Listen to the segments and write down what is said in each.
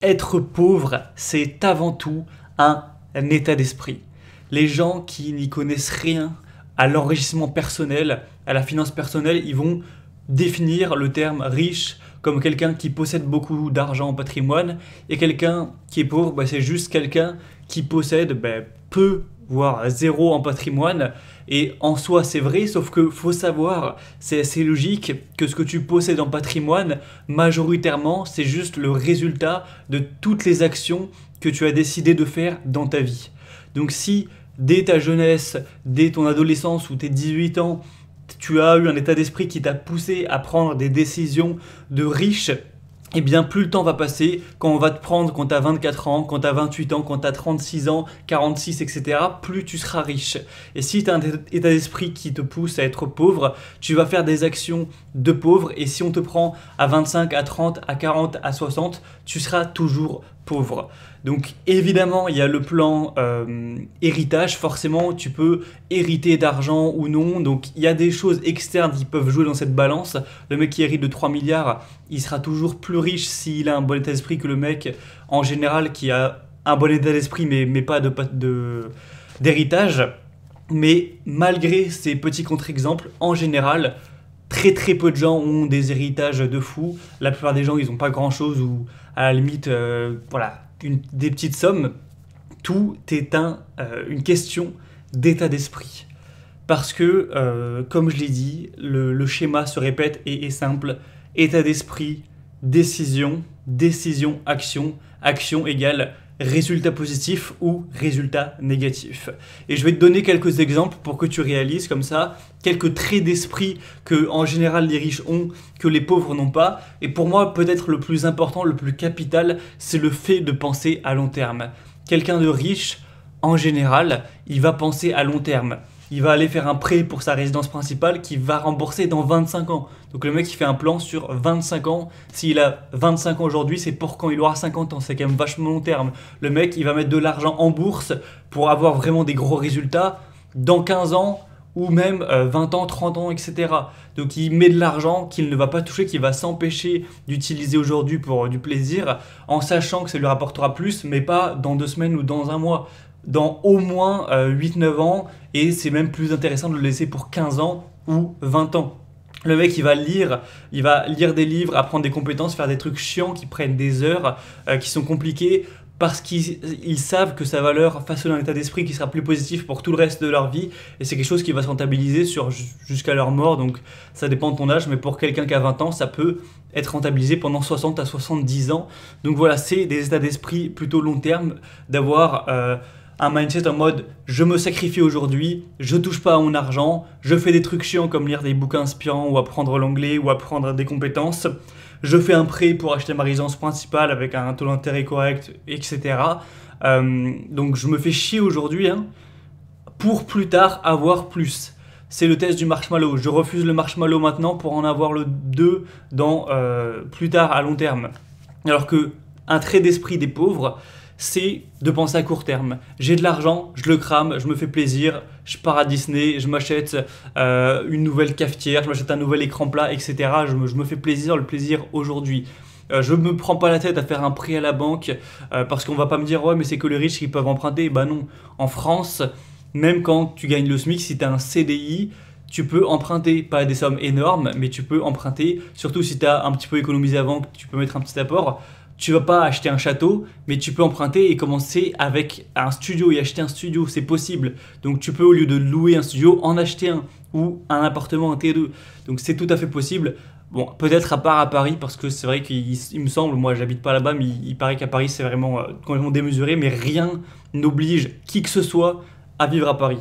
Être pauvre, c'est avant tout un état d'esprit. Les gens qui n'y connaissent rien à l'enrichissement personnel, à la finance personnelle, ils vont définir le terme riche comme quelqu'un qui possède beaucoup d'argent en patrimoine, et quelqu'un qui est pauvre, c'est juste quelqu'un qui possède peu, voire zéro en patrimoine. Et en soi, c'est vrai, sauf que faut savoir, c'est assez logique, que ce que tu possèdes en patrimoine, majoritairement, c'est juste le résultat de toutes les actions que tu as décidé de faire dans ta vie. Donc si dès ta jeunesse, dès ton adolescence ou tes 18 ans, tu as eu un état d'esprit qui t'a poussé à prendre des décisions de riche, et bien plus le temps va passer, quand on va te prendre quand tu as 24 ans, quand tu as 28 ans, quand tu as 36 ans, 46, etc., plus tu seras riche. Et si tu as un état d'esprit qui te pousse à être pauvre, tu vas faire des actions de pauvre, et si on te prend à 25, à 30, à 40, à 60, tu seras toujours pauvre. Donc évidemment, il y a le plan héritage, forcément tu peux hériter d'argent ou non, donc il y a des choses externes qui peuvent jouer dans cette balance. Le mec qui hérite de 3 milliards, il sera toujours plus riche s'il a un bon état d'esprit que le mec en général qui a un bon état d'esprit mais pas d'héritage. Mais malgré ces petits contre-exemples, en général, très très peu de gens ont des héritages de fou. La plupart des gens, ils n'ont pas grand-chose ou à la limite, des petites sommes. Tout est une question d'état d'esprit. Parce que, comme je l'ai dit, le schéma se répète et est simple. État d'esprit, décision, décision, action. Action égale résultat positif ou résultat négatif. Et je vais te donner quelques exemples pour que tu réalises comme ça, quelques traits d'esprit que en général les riches ont, que les pauvres n'ont pas. Et pour moi, peut-être le plus important, le plus capital, c'est le fait de penser à long terme. Quelqu'un de riche, en général, il va penser à long terme. Il va aller faire un prêt pour sa résidence principale qu'il va rembourser dans 25 ans. Donc le mec il fait un plan sur 25 ans. S'il a 25 ans aujourd'hui, c'est pour quand il aura 50 ans. C'est quand même vachement long terme. Le mec il va mettre de l'argent en bourse pour avoir vraiment des gros résultats dans 15 ans ou même 20 ans, 30 ans, etc. Donc il met de l'argent qu'il ne va pas toucher, qu'il va s'empêcher d'utiliser aujourd'hui pour du plaisir, en sachant que ça lui rapportera plus, mais pas dans 2 semaines ou dans un mois. Dans au moins 8-9 ans, et c'est même plus intéressant de le laisser pour 15 ans ou 20 ans. Le mec il va lire des livres, apprendre des compétences, faire des trucs chiants qui prennent des heures, qui sont compliqués, parce qu'ils savent que ça va leur façonner un état d'esprit qui sera plus positif pour tout le reste de leur vie, et c'est quelque chose qui va se rentabiliser jusqu'à leur mort. Donc ça dépend de ton âge, mais pour quelqu'un qui a 20 ans, ça peut être rentabilisé pendant 60 à 70 ans. Donc voilà, c'est des états d'esprit plutôt long terme, d'avoir un mindset en mode je me sacrifie aujourd'hui, je touche pas à mon argent, je fais des trucs chiants comme lire des bouquins inspirants ou apprendre l'anglais ou apprendre des compétences, je fais un prêt pour acheter ma résidence principale avec un taux d'intérêt correct, etc. Donc je me fais chier aujourd'hui pour plus tard avoir plus. C'est le test du marshmallow. Je refuse le marshmallow maintenant pour en avoir le 2 plus tard à long terme. Alors que un trait d'esprit des pauvres, c'est de penser à court terme. J'ai de l'argent, je le crame, je me fais plaisir, je pars à Disney, je m'achète une nouvelle cafetière, je m'achète un nouvel écran plat, etc. Je me fais plaisir, le plaisir aujourd'hui. Je me prends pas la tête à faire un prêt à la banque parce qu'on va pas me dire ouais mais c'est que les riches qui peuvent emprunter. Bah non, en France, même quand tu gagnes le SMIC, si tu as un CDI, tu peux emprunter, pas des sommes énormes, mais tu peux emprunter, surtout si tu as un petit peu économisé avant, tu peux mettre un petit apport. Tu vas pas acheter un château, mais tu peux emprunter et commencer avec un studio et acheter un studio, c'est possible. Donc tu peux, au lieu de louer un studio, en acheter un ou un appartement, un T2. Donc c'est tout à fait possible. Bon, peut-être à part à Paris, parce que c'est vrai qu'il me semble, moi j'habite pas là-bas, mais il paraît qu'à Paris c'est vraiment complètement démesuré, mais rien n'oblige qui que ce soit à vivre à Paris.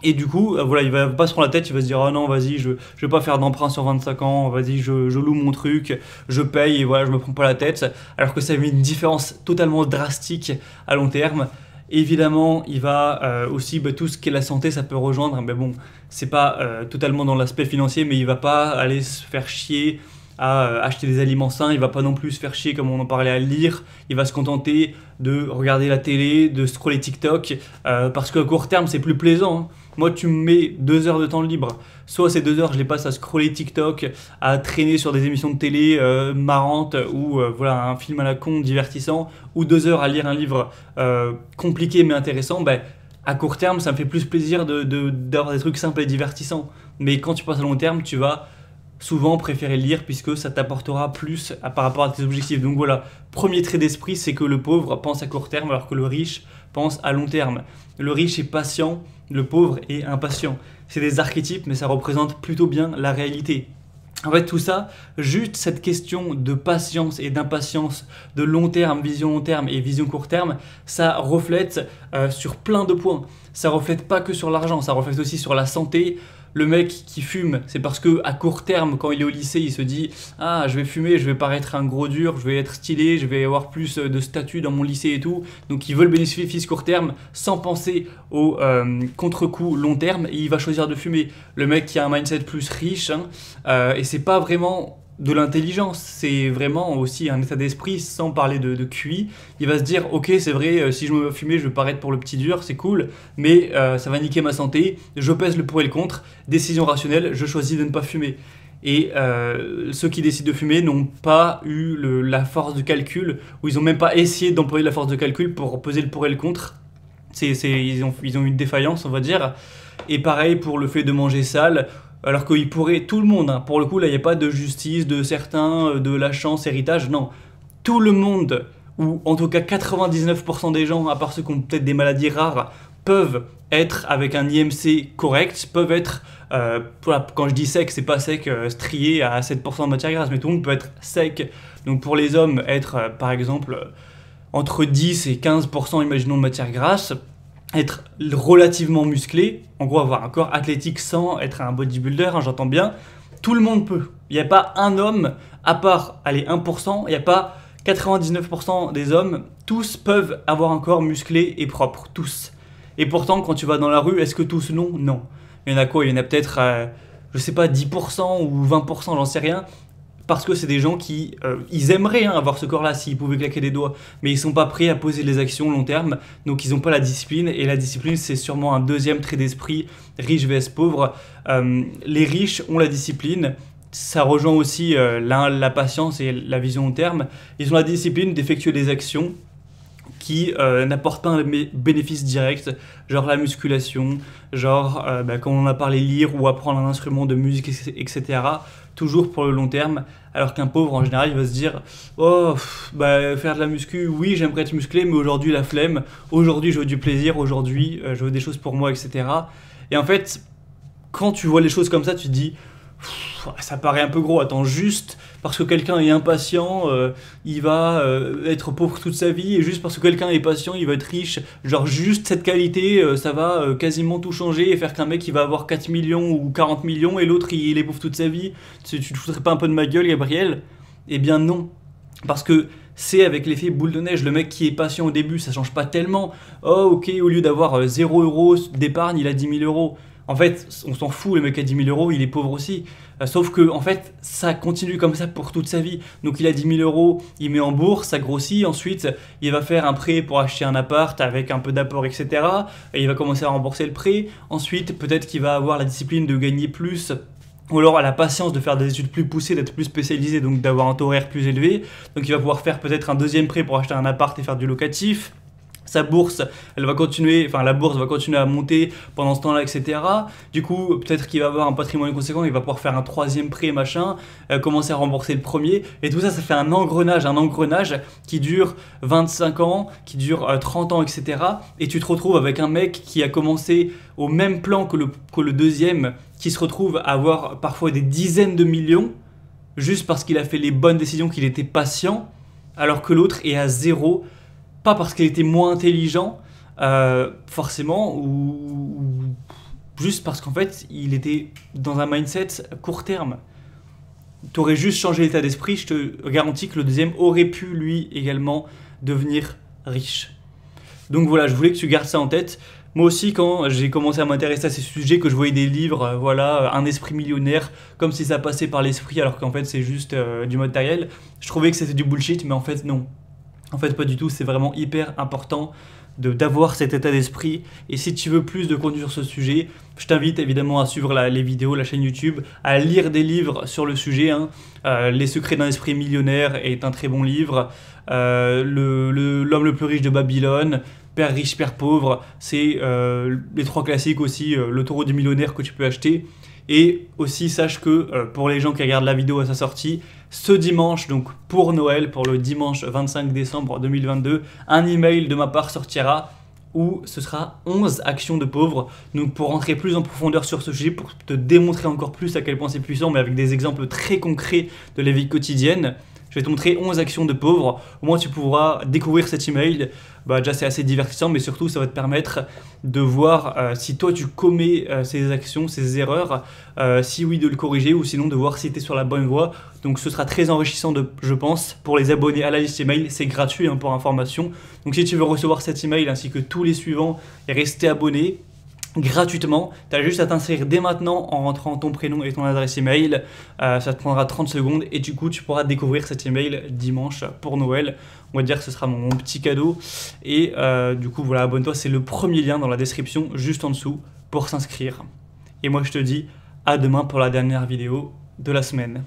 Et du coup, voilà, il va pas se prendre la tête, il va se dire oh non, vas-y, je vais pas faire d'emprunt sur 25 ans, vas-y, je loue mon truc, je paye et voilà, je me prends pas la tête. Alors que ça met une différence totalement drastique à long terme. Évidemment, il va aussi, tout ce qui est la santé, ça peut rejoindre, mais bon, c'est pas totalement dans l'aspect financier, mais il va pas aller se faire chier à acheter des aliments sains, il va pas non plus se faire chier comme on en parlait à lire, il va se contenter de regarder la télé, de scroller TikTok, parce qu'à court terme c'est plus plaisant. Moi, tu me mets 2 heures de temps libre. Soit ces 2 heures, je les passe à scroller TikTok, à traîner sur des émissions de télé marrantes ou voilà, un film à la con divertissant, ou 2 heures à lire un livre compliqué mais intéressant. Ben, à court terme, ça me fait plus plaisir d'avoir des trucs simples et divertissants. Mais quand tu passes à long terme, tu vas souvent préférer lire puisque ça t'apportera plus par rapport à tes objectifs. Donc voilà, premier trait d'esprit, c'est que le pauvre pense à court terme alors que le riche pense à long terme. Le riche est patient, le pauvre est impatient. C'est des archétypes, mais ça représente plutôt bien la réalité. En fait, tout ça, juste cette question de patience et d'impatience, de long terme, vision long terme et vision court terme, ça reflète sur plein de points. Ça reflète pas que sur l'argent, ça reflète aussi sur la santé. Le mec qui fume, c'est parce que à court terme, quand il est au lycée, il se dit « Ah, je vais fumer, je vais paraître un gros dur, je vais être stylé, je vais avoir plus de statut dans mon lycée et tout. » Donc il veut le bénéfice court terme sans penser au contre-coup long terme et il va choisir de fumer. Le mec qui a un mindset plus riche, et c'est pas vraiment de l'intelligence, c'est vraiment aussi un état d'esprit sans parler de QI. Il va se dire ok, c'est vrai, si je me fumer, je vais paraître pour le petit dur, c'est cool, mais ça va niquer ma santé, je pèse le pour et le contre, décision rationnelle, je choisis de ne pas fumer. Et ceux qui décident de fumer n'ont pas eu la force de calcul, ou ils n'ont même pas essayé d'employer la force de calcul pour peser le pour et le contre. Ils ont eu une défaillance, on va dire. Et pareil pour le fait de manger sale. Alors qu'il pourrait, tout le monde, pour le coup, là, il n'y a pas de justice, de certains, de la chance, héritage, non. Tout le monde, ou en tout cas 99% des gens, à part ceux qui ont peut-être des maladies rares, peuvent être avec un IMC correct, peuvent être, quand je dis sec, c'est pas sec, strié à 7% de matière grasse, mais tout le monde peut être sec. Donc pour les hommes, être par exemple entre 10 et 15%, imaginons, de matière grasse, être relativement musclé, en gros avoir un corps athlétique sans être un bodybuilder, j'entends bien, tout le monde peut. Il n'y a pas un homme, à part, allez, 1%, il n'y a pas 99% des hommes, tous peuvent avoir un corps musclé et propre, tous. Et pourtant, quand tu vas dans la rue, est-ce que tous non? Non. Il y en a quoi? Il y en a peut-être, je sais pas, 10% ou 20%, j'en sais rien. Parce que c'est des gens qui, ils aimeraient avoir ce corps-là s'ils pouvaient claquer des doigts, mais ils sont pas prêts à poser les actions long terme, donc ils n'ont pas la discipline, et la discipline c'est sûrement un deuxième trait d'esprit, riche vs pauvre. Les riches ont la discipline, ça rejoint aussi la patience et la vision long terme, ils ont la discipline d'effectuer des actions qui n'apportent pas un bénéfice direct, genre la musculation, genre, comme on en a parlé, lire ou apprendre un instrument de musique, etc., toujours pour le long terme, alors qu'un pauvre, en général, il va se dire « Oh, faire de la muscu, oui, j'aimerais être musclé, mais aujourd'hui, la flemme, aujourd'hui, je veux du plaisir, aujourd'hui, je veux des choses pour moi, etc. » Et en fait, quand tu vois les choses comme ça, tu te dis « Ça paraît un peu gros, attends, juste parce que quelqu'un est impatient, il va être pauvre toute sa vie, et juste parce que quelqu'un est patient, il va être riche, genre juste cette qualité, ça va quasiment tout changer et faire qu'un mec il va avoir 4 millions ou 40 millions et l'autre il est pauvre toute sa vie, tu te foutrais pas un peu de ma gueule, Gabriel? Eh bien non, parce que c'est avec l'effet boule de neige, le mec qui est patient au début, ça change pas tellement. Oh ok, au lieu d'avoir 0 € d'épargne, il a 10 000 euros. En fait, on s'en fout, le mec à 10 000 euros, il est pauvre aussi. Sauf que, en fait, ça continue comme ça pour toute sa vie. Donc il a 10 000 euros, il met en bourse, ça grossit. Ensuite, il va faire un prêt pour acheter un appart avec un peu d'apport, etc. Et il va commencer à rembourser le prêt. Ensuite, peut-être qu'il va avoir la discipline de gagner plus, ou alors la patience de faire des études plus poussées, d'être plus spécialisé, donc d'avoir un taux horaire plus élevé. Donc il va pouvoir faire peut-être un deuxième prêt pour acheter un appart et faire du locatif. Sa bourse, elle va continuer, enfin la bourse va continuer à monter pendant ce temps-là, etc. Du coup, peut-être qu'il va avoir un patrimoine conséquent, il va pouvoir faire un troisième prêt, machin, commencer à rembourser le premier. Et tout ça, ça fait un engrenage qui dure 25 ans, qui dure 30 ans, etc. Et tu te retrouves avec un mec qui a commencé au même plan que le deuxième, qui se retrouve à avoir parfois des dizaines de millions, juste parce qu'il a fait les bonnes décisions, qu'il était patient, alors que l'autre est à zéro. Pas parce qu'il était moins intelligent, forcément, ou juste parce qu'en fait, il était dans un mindset court terme. Tu aurais juste changé l'état d'esprit, je te garantis que le deuxième aurait pu, lui, également, devenir riche. Donc voilà, je voulais que tu gardes ça en tête. Moi aussi, quand j'ai commencé à m'intéresser à ces sujets, que je voyais des livres, un esprit millionnaire, comme si ça passait par l'esprit, alors qu'en fait, c'est juste du matériel, je trouvais que c'était du bullshit, mais en fait, non. En fait, pas du tout, c'est vraiment hyper important d'avoir cet état d'esprit. Et si tu veux plus de contenu sur ce sujet, je t'invite évidemment à suivre les vidéos, la chaîne YouTube, à lire des livres sur le sujet. Les secrets d'un esprit millionnaire est un très bon livre. L'homme le plus riche de Babylone, Père riche, Père pauvre, c'est les 3 classiques aussi, le taureau du millionnaire que tu peux acheter. Et aussi, sache que pour les gens qui regardent la vidéo à sa sortie, ce dimanche, donc pour Noël, pour le dimanche 25 décembre 2022, un email de ma part sortira où ce sera 11 actions de pauvres. Donc pour rentrer plus en profondeur sur ce sujet, pour te démontrer encore plus à quel point c'est puissant, mais avec des exemples très concrets de la vie quotidienne, je vais te montrer 11 actions de pauvres. Au moins tu pourras découvrir cet email. Déjà c'est assez divertissant, mais surtout ça va te permettre de voir si toi tu commets ces actions, ces erreurs, si oui de le corriger, ou sinon de voir si tu es sur la bonne voie. Donc ce sera très enrichissant je pense pour les abonnés à la liste email. C'est gratuit pour information. Donc si tu veux recevoir cet email ainsi que tous les suivants et rester abonné gratuitement, tu as juste à t'inscrire dès maintenant en rentrant ton prénom et ton adresse email. Ça te prendra 30 secondes et du coup tu pourras découvrir cet email dimanche pour Noël. On va dire que ce sera mon petit cadeau. Et du coup voilà, abonne-toi, c'est le premier lien dans la description juste en dessous pour s'inscrire. Et moi je te dis à demain pour la dernière vidéo de la semaine.